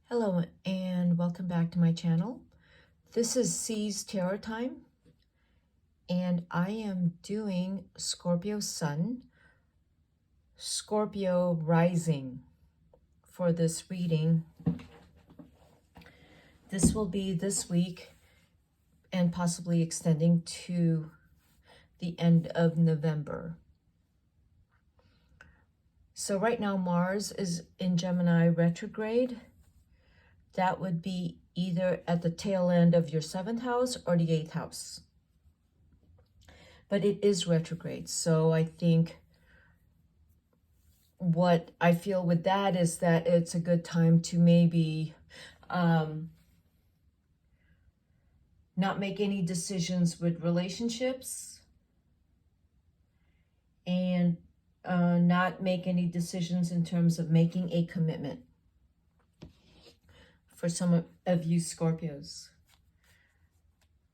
Hello and welcome back to my channel. This is C's Tarot Time and I am doing Scorpio Sun, Scorpio Rising for this reading. This will be this week and possibly extending to the end of November. So right now Mars is in Gemini retrograde. That would be either at the tail end of your 7th house or the 8th house. But it is retrograde. So I think what I feel with that is that it's a good time to maybe not make any decisions with relationships and not make any decisions in terms of making a commitment. For some of you Scorpios,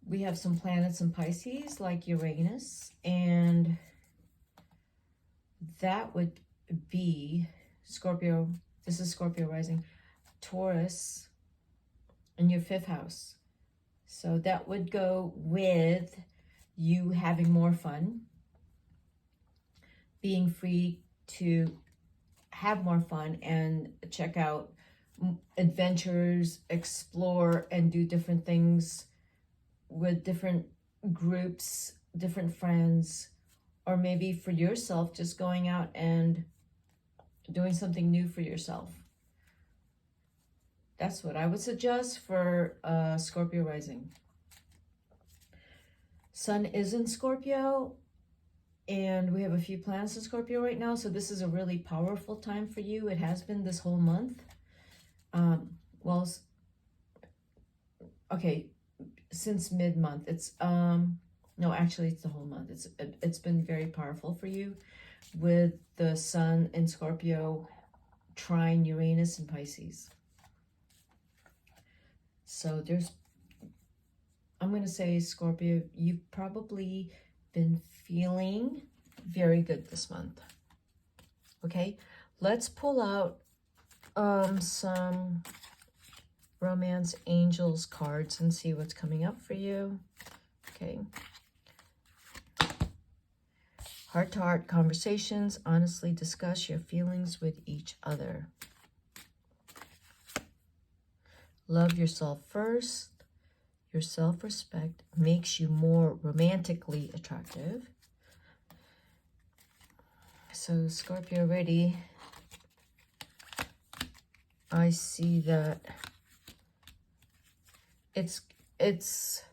we have some planets in Pisces like Uranus, and that would be Scorpio. This is Scorpio rising, Taurus in your 5th house. So that would go with you having more fun, being free to have more fun and check out adventures, explore and do different things with different groups, different friends, or maybe for yourself, just going out and doing something new for yourself. That's what I would suggest for Scorpio rising. Sun is in Scorpio, and we have a few planets in Scorpio right now, so this is a really powerful time for you. It has been this whole month. Well, okay, since mid-month. It's no, actually it's the whole month. It's been very powerful for you with the Sun in Scorpio trine Uranus and Pisces. So I'm going to say, Scorpio, you've probably been feeling very good this month. Okay, let's pull out some romance angels cards and see what's coming up for you. Okay. Heart-to-heart conversations. Honestly discuss your feelings with each other. Love yourself first. Your self-respect makes you more romantically attractive. So Scorpio, ready. I see that it's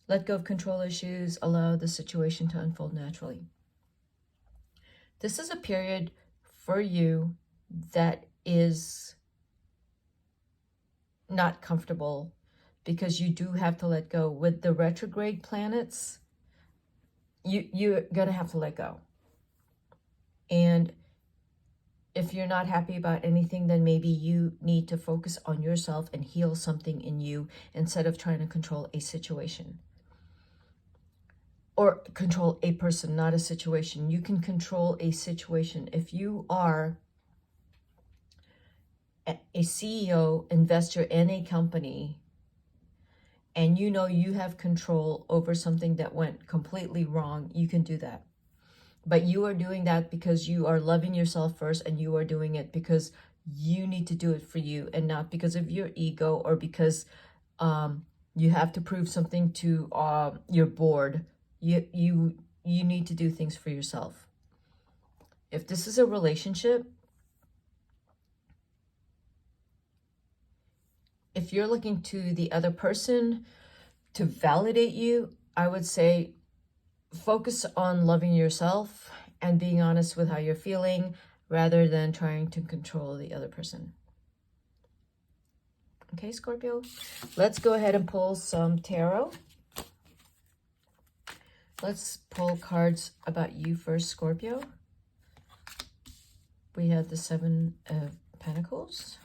let go of control issues, allow the situation to unfold naturally. This is a period for you that is not comfortable because you do have to let go. With the retrograde planets, you're gonna have to let go. And if you're not happy about anything, then maybe you need to focus on yourself and heal something in you instead of trying to control a situation. Or control a person, not a situation. You can control a situation. If you are a CEO, investor in a company, and you know you have control over something that went completely wrong, you can do that. But you are doing that because you are loving yourself first, and you are doing it because you need to do it for you and not because of your ego or because you have to prove something to your board. You need to do things for yourself. If this is a relationship, if you're looking to the other person to validate you, I would say focus on loving yourself and being honest with how you're feeling rather than trying to control the other person. Okay, Scorpio, let's go ahead and pull some tarot. Let's pull cards about you first, Scorpio. We have the 7 of Pentacles,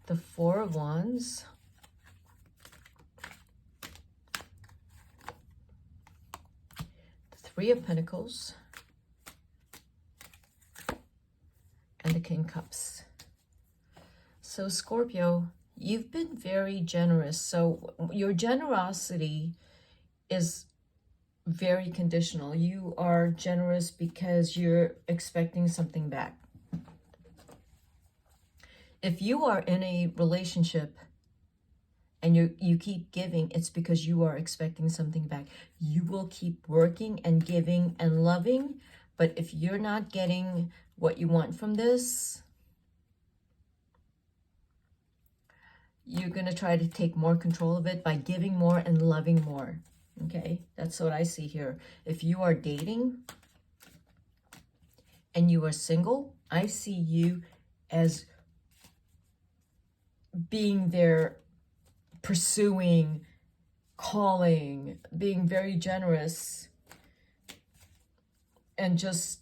the 4 of Wands, the 3 of Pentacles, and the King Cups. So Scorpio, you've been very generous. So your generosity is very conditional. You are generous because you're expecting something back. If you are in a relationship and you keep giving, it's because you are expecting something back. You will keep working and giving and loving, but if you're not getting what you want from this, you're going to try to take more control of it by giving more and loving more. Okay, that's what I see here. If you are dating and you are single, I see you as being there, pursuing, calling, being very generous, and just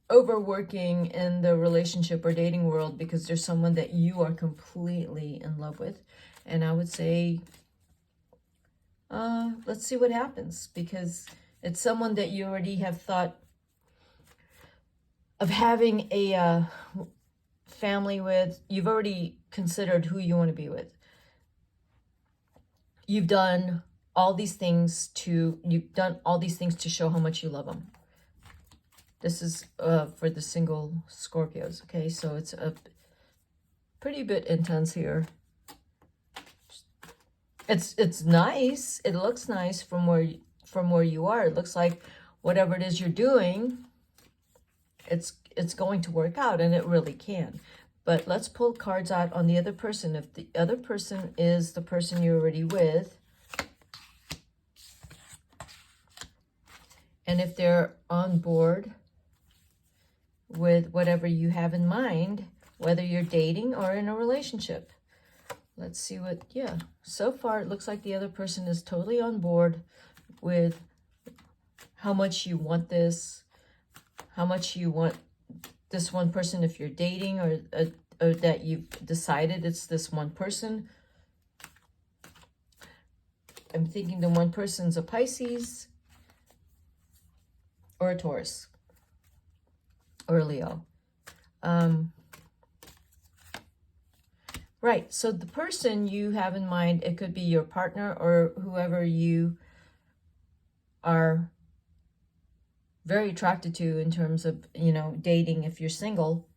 overworking in the relationship or dating world because there's someone that you are completely in love with. And I would say, let's see what happens, because it's someone that you already have thought of having a family with. You've already considered who you want to be with. You've done all these things to show how much you love them. This is for the single Scorpios, okay? So it's a pretty bit intense here. It's nice. It looks nice from where you are. It looks like whatever it is you're doing, it's going to work out, and it really can. But let's pull cards out on the other person. If the other person is the person you're already with, and if they're on board with whatever you have in mind, whether you're dating or in a relationship. Let's see what, yeah. So far, it looks like the other person is totally on board with how much you want this, how much you want this one person if you're dating, or that you've decided it's this one person. I'm thinking the one person's a Pisces or a Taurus or a Leo. Right, so the person you have in mind, it could be your partner or whoever you are very attracted to in terms of, you know, dating. If you're single,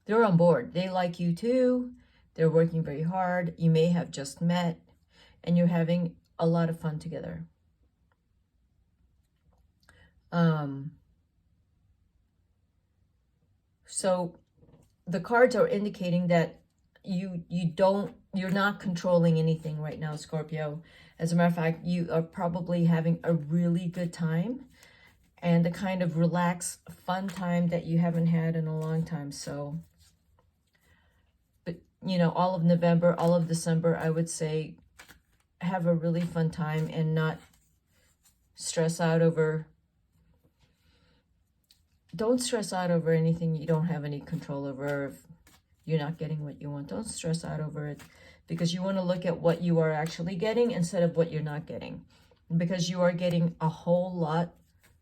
they're on board. They like you too. They're working very hard. You may have just met and you're having a lot of fun together. So the cards are indicating that you're not controlling anything right now, Scorpio. As a matter of fact, you are probably having a really good time, and the kind of relaxed, fun time that you haven't had in a long time. So, but you know, all of November, all of December, I would say have a really fun time and not stress out over. Don't stress out over anything you don't have any control over. If you're not getting what you want, don't stress out over it, because you want to look at what you are actually getting instead of what you're not getting, because you are getting a whole lot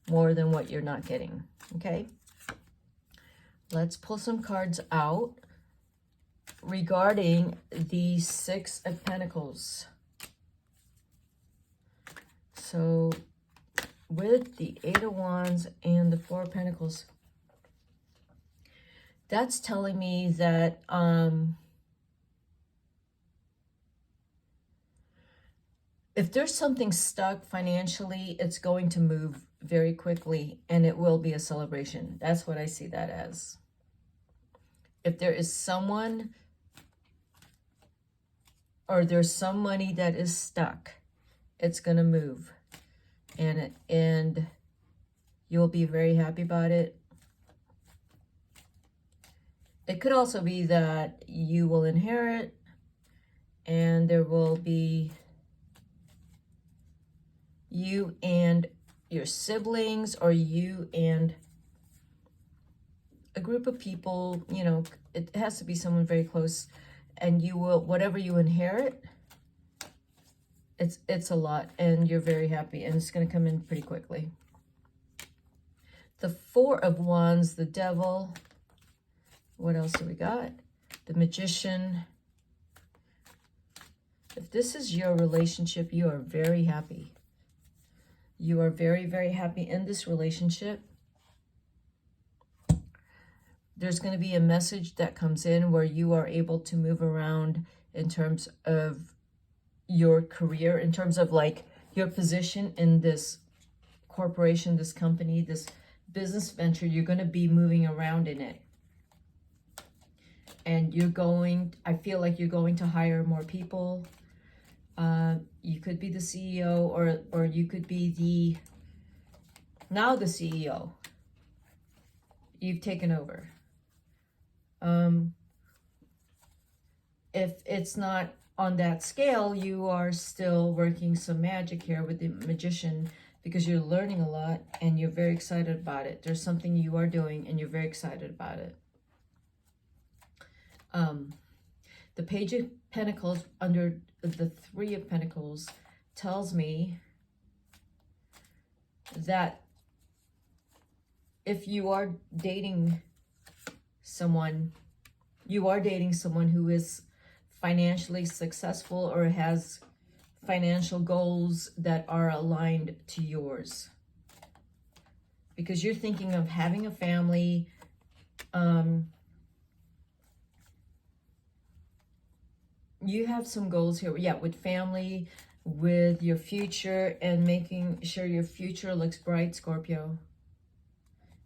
more than what you're not getting. Okay, let's pull some cards out regarding the Six of Pentacles. So with the Eight of Wands and the Four of Pentacles, that's telling me that if there's something stuck financially, it's going to move very quickly, and it will be a celebration. That's what I see that as. If there is someone or there's some money that is stuck, it's going to move, and you'll be very happy about it. It could also be that you will inherit, and there will be you and your siblings, or you and a group of people, you know, it has to be someone very close, and you will, whatever you inherit, it's a lot, and you're very happy, and it's going to come in pretty quickly. The Four of Wands, the Devil, What else do we got? The Magician. If this is your relationship, you are very happy. You are very, very happy in this relationship. There's going to be a message that comes in where you are able to move around in terms of your career, in terms of like your position in this corporation, this company, this business venture. You're going to be moving around in it. And you're going, I feel like you're going to hire more people. You could be the CEO, or you could be now the CEO. You've taken over. If it's not on that scale, you are still working some magic here with the Magician, because you're learning a lot and you're very excited about it. There's something you are doing and you're very excited about it. The Page of Pentacles under the Three of Pentacles tells me that if you are dating someone, you are dating someone who is financially successful or has financial goals that are aligned to yours. Because you're thinking of having a family, you have some goals here, yeah, with family, with your future, and making sure your future looks bright, Scorpio.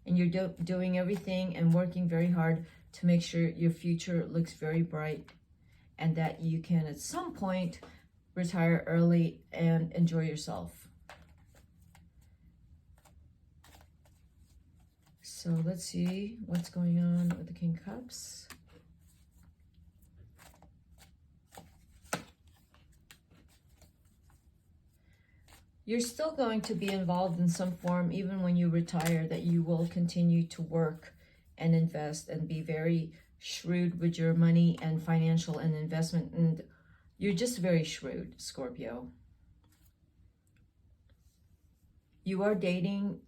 And you're doing everything and working very hard to make sure your future looks very bright, and that you can at some point retire early and enjoy yourself. So let's see what's going on with the King of Cups. You're still going to be involved in some form, even when you retire, that you will continue to work and invest and be very shrewd with your money and financial and investment. And you're just very shrewd, Scorpio. You are dating,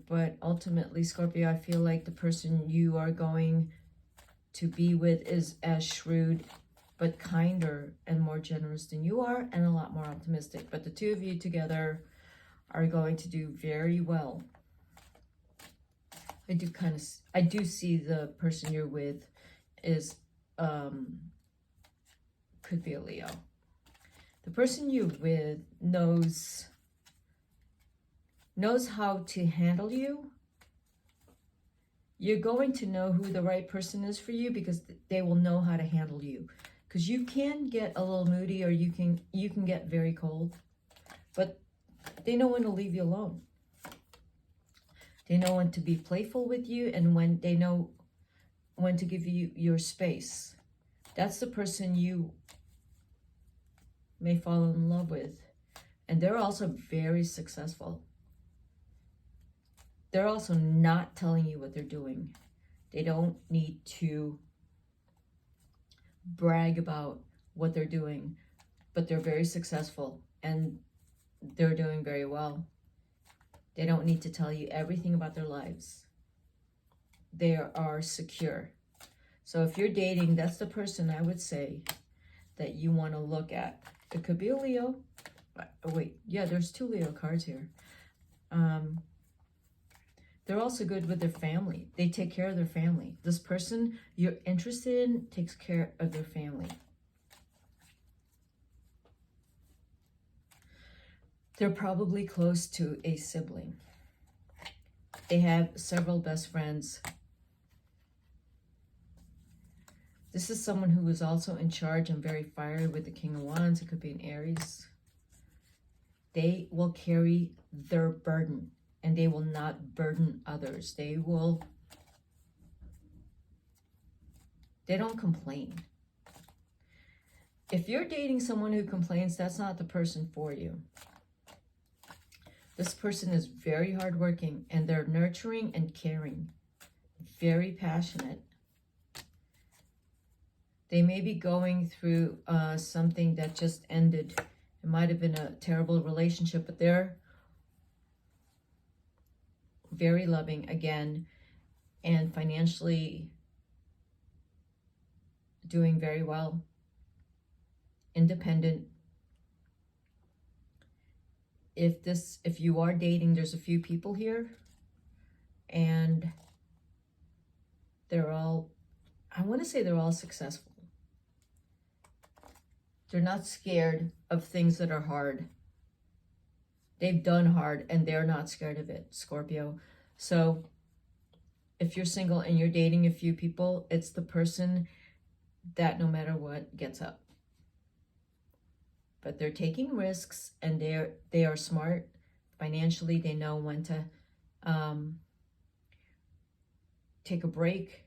but ultimately, Scorpio, I feel like the person you are going to be with is as shrewd, but kinder and more generous than you are, and a lot more optimistic. But the two of you together are going to do very well. I do see the person you're with is, could be a Leo. The person you're with knows how to handle you. You're going to know who the right person is for you, because they will know how to handle you. Because you can get a little moody, or you can get very cold, but they know when to leave you alone. They know when to be playful with you, and when they know when to give you your space. That's the person you may fall in love with. And they're also very successful. They're also not telling you what they're doing. They don't need to brag about what they're doing, but they're very successful and they're doing very well. They don't need to tell you everything about their lives. They are secure. So if you're dating, that's the person I would say that you want to look at. It could be a Leo. Oh, wait, yeah, there's two Leo cards here. They're also good with their family. They take care of their family. This person you're interested in takes care of their family. They're probably close to a sibling. They have several best friends. This is someone who is also in charge and very fiery with the King of Wands. It could be an Aries. They will carry their burden, and they will not burden others. They don't complain. If you're dating someone who complains, that's not the person for you. This person is very hardworking, and they're nurturing and caring, very passionate. They may be going through something that just ended. It might have been a terrible relationship, but they're very loving again, and financially doing very well, independent. If you are dating, there's a few people here, and they're all, I want to say they're all successful. They're not scared of things that are hard. They've done hard and they're not scared of it, Scorpio. So if you're single and you're dating a few people, it's the person that no matter what gets up. But they're taking risks, and they are smart financially. They know when to take a break.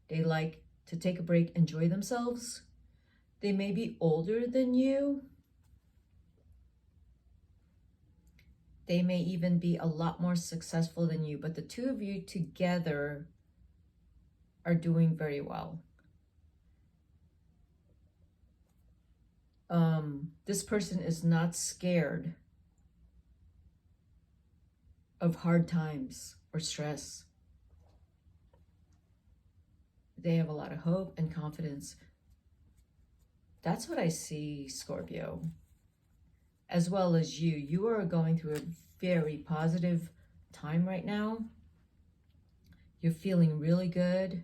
They like to take a break, enjoy themselves. They may be older than you. They may even be a lot more successful than you, but the two of you together are doing very well. This person is not scared of hard times or stress. They have a lot of hope and confidence. That's what I see, Scorpio. As well as you. You are going through a very positive time right now. You're feeling really good.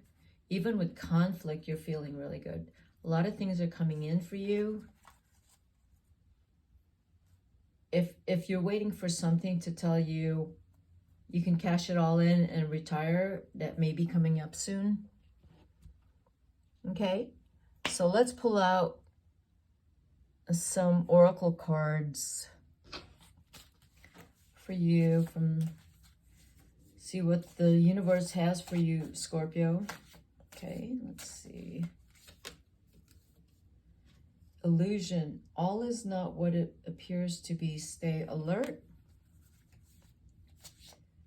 Even with conflict, you're feeling really good. A lot of things are coming in for you. If you're waiting for something to tell you you can cash it all in and retire, that may be coming up soon. Okay, so let's pull out some oracle cards for you, see what the universe has for you, Scorpio. Okay, let's see. Illusion. All is not what it appears to be. Stay alert.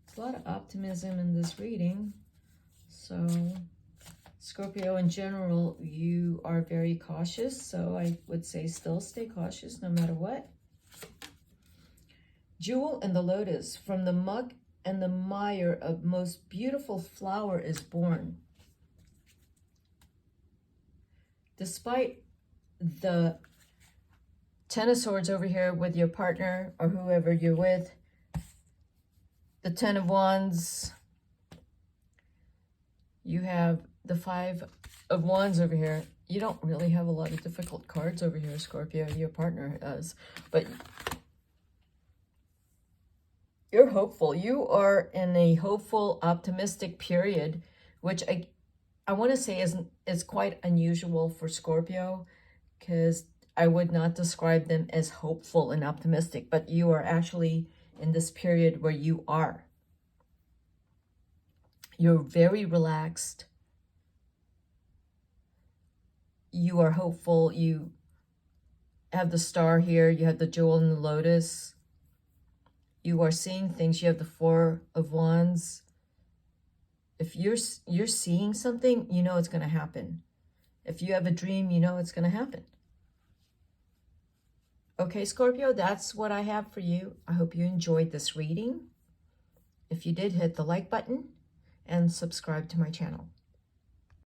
There's a lot of optimism in this reading. So, Scorpio, in general, you are very cautious. So I would say still stay cautious no matter what. Jewel and the lotus. From the muck and the mire, a most beautiful flower is born. Despite the Ten of Swords over here with your partner or whoever you're with, the Ten of Wands, you have the Five of Wands over here. You don't really have a lot of difficult cards over here, Scorpio. Your partner does, but you're hopeful. You are in a hopeful, optimistic period, which I want to say is quite unusual for Scorpio, because I would not describe them as hopeful and optimistic, but you are actually in this period where you are. You're very relaxed. You are hopeful. You have the star here. You have the jewel and the lotus. You are seeing things. You have the Four of Wands. If you're seeing something, you know it's going to happen. If you have a dream, you know it's going to happen. Okay, Scorpio, that's what I have for you. I hope you enjoyed this reading. If you did, hit the like button and subscribe to my channel.